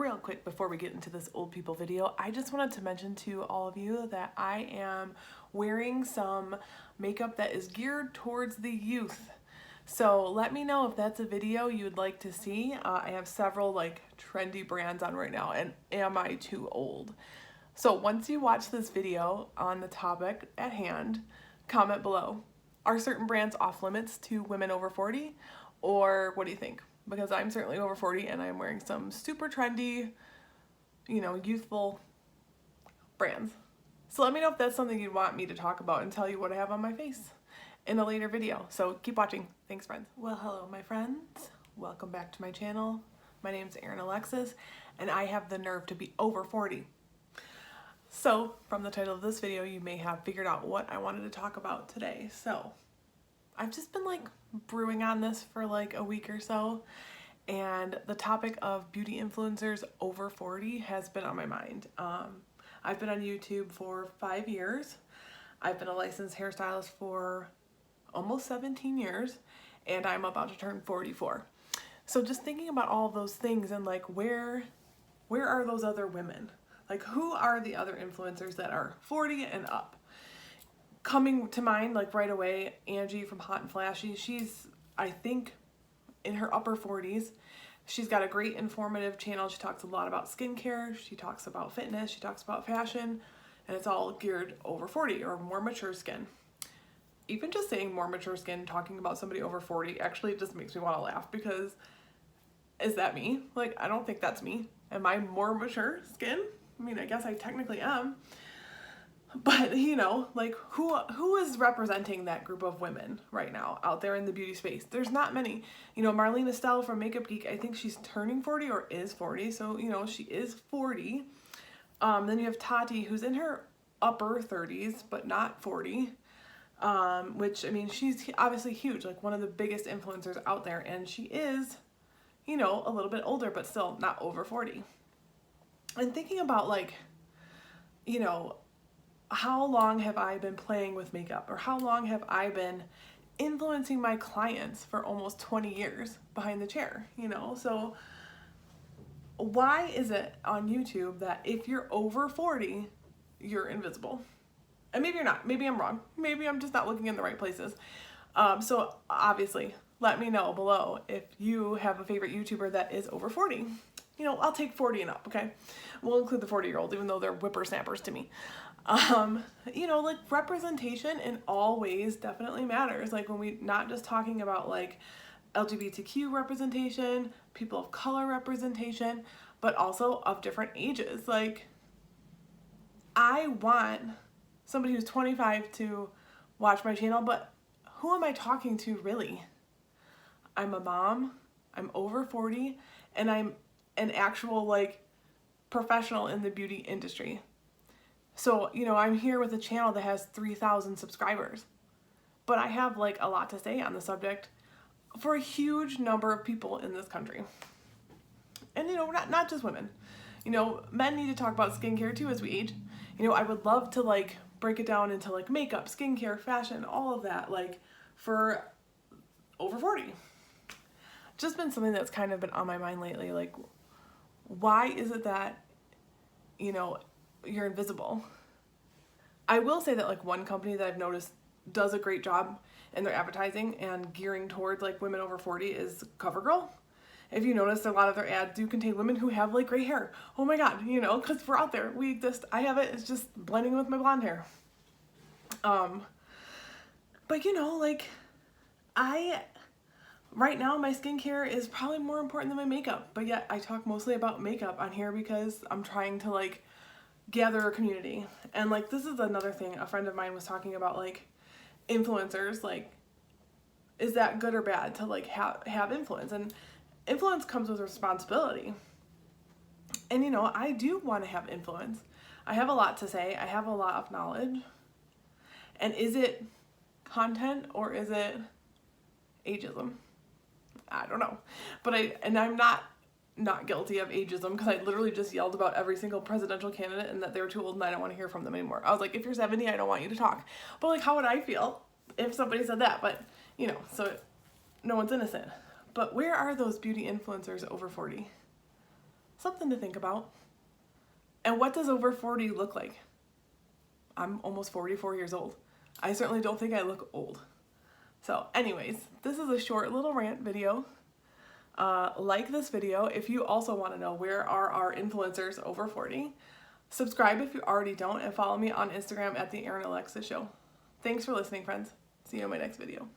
Real quick before we get into this old people video, I just wanted to mention to all of you that I am wearing some makeup that is geared towards the youth. So let me know if that's a video you would like to see. I have several trendy brands on right now, and am I too old? So once you watch this video on the topic at hand, comment below. Are certain brands off limits to women over 40? Or what do you think? Because I'm certainly over 40 and I'm wearing some super trendy, youthful brands. So let me know if that's something you'd want me to talk about and tell you what I have on my face in a later video. So keep watching. Thanks, friends. Well, hello, my friends. Welcome back to my channel. My name's Erin Alexis, and I have the nerve to be over 40. So from the title of this video, you may have figured out what I wanted to talk about today. So I've just been brewing on this for a week or so, and the topic of beauty influencers over 40 has been on my mind. I've been on YouTube for 5 years. I've been a licensed hairstylist for almost 17 years, and I'm about to turn 44. So just thinking about all of those things and where are those other women? Who are the other influencers that are 40 and up? Coming to mind right away, Angie from Hot and Flashy. She's, I think, in her upper 40s. She's got a great informative channel. She talks a lot about skincare. She talks about fitness. She talks about fashion. And it's all geared over 40 or more mature skin. Even just saying more mature skin, talking about somebody over 40, actually just makes me want to laugh, because is that me? I don't think that's me. Am I more mature skin? I mean, I guess I technically am. But, who is representing that group of women right now out there in the beauty space? There's not many. Marlene Estelle from Makeup Geek, I think she's turning 40 or is 40. So, she is 40. Then you have Tati, who's in her upper 30s, but not 40. Which, I mean, she's obviously huge, one of the biggest influencers out there. And she is, a little bit older, but still not over 40. And thinking about, how long have I been playing with makeup, or how long have I been influencing my clients? For almost 20 years behind the chair, so why is it on YouTube that if you're over 40, you're invisible? And maybe you're not, maybe I'm wrong, maybe I'm just not looking in the right places. So obviously let me know below if you have a favorite YouTuber that is over 40. I'll take 40 and up, okay? We'll include the 40-year-old, even though they're whippersnappers to me. Representation in all ways definitely matters. When we not just talking about LGBTQ representation, people of color representation, but also of different ages. I want somebody who's 25 to watch my channel, but who am I talking to really? I'm a mom, I'm over 40, and I'm an actual professional in the beauty industry. So, I'm here with a channel that has 3,000 subscribers, but I have a lot to say on the subject for a huge number of people in this country. And, not just women, men need to talk about skincare too as we age. I would love to break it down into makeup, skincare, fashion, all of that, for over 40. Just been something that's kind of been on my mind lately. Why is it that, you're invisible? I will say that one company that I've noticed does a great job in their advertising and gearing towards women over 40 is CoverGirl. If you notice, a lot of their ads do contain women who have gray hair. Oh my god, because we're out there. We exist. I have it. It's just blending with my blonde hair. But right now my skincare is probably more important than my makeup, but yet I talk mostly about makeup on here because I'm trying to gather a community. And this is another thing a friend of mine was talking about, influencers, is that good or bad to have influence? And influence comes with responsibility. And I do want to have influence. I have a lot to say. I have a lot of knowledge. And is it content or is it ageism? I don't know. But I'm not guilty of ageism, because I literally just yelled about every single presidential candidate and that they were too old and I don't want to hear from them anymore. I was if you're 70, I don't want you to talk. But how would I feel if somebody said that? But so no one's innocent. But where are those beauty influencers over 40? Something to think about. And what does over 40 look like? I'm almost 44 years old. I certainly don't think I look old. So anyways, this is a short little rant video. Like this video if you also want to know where are our influencers over 40. Subscribe if you already don't, and follow me on Instagram at The Erin Alexis Show. Thanks for listening, friends. See you in my next video.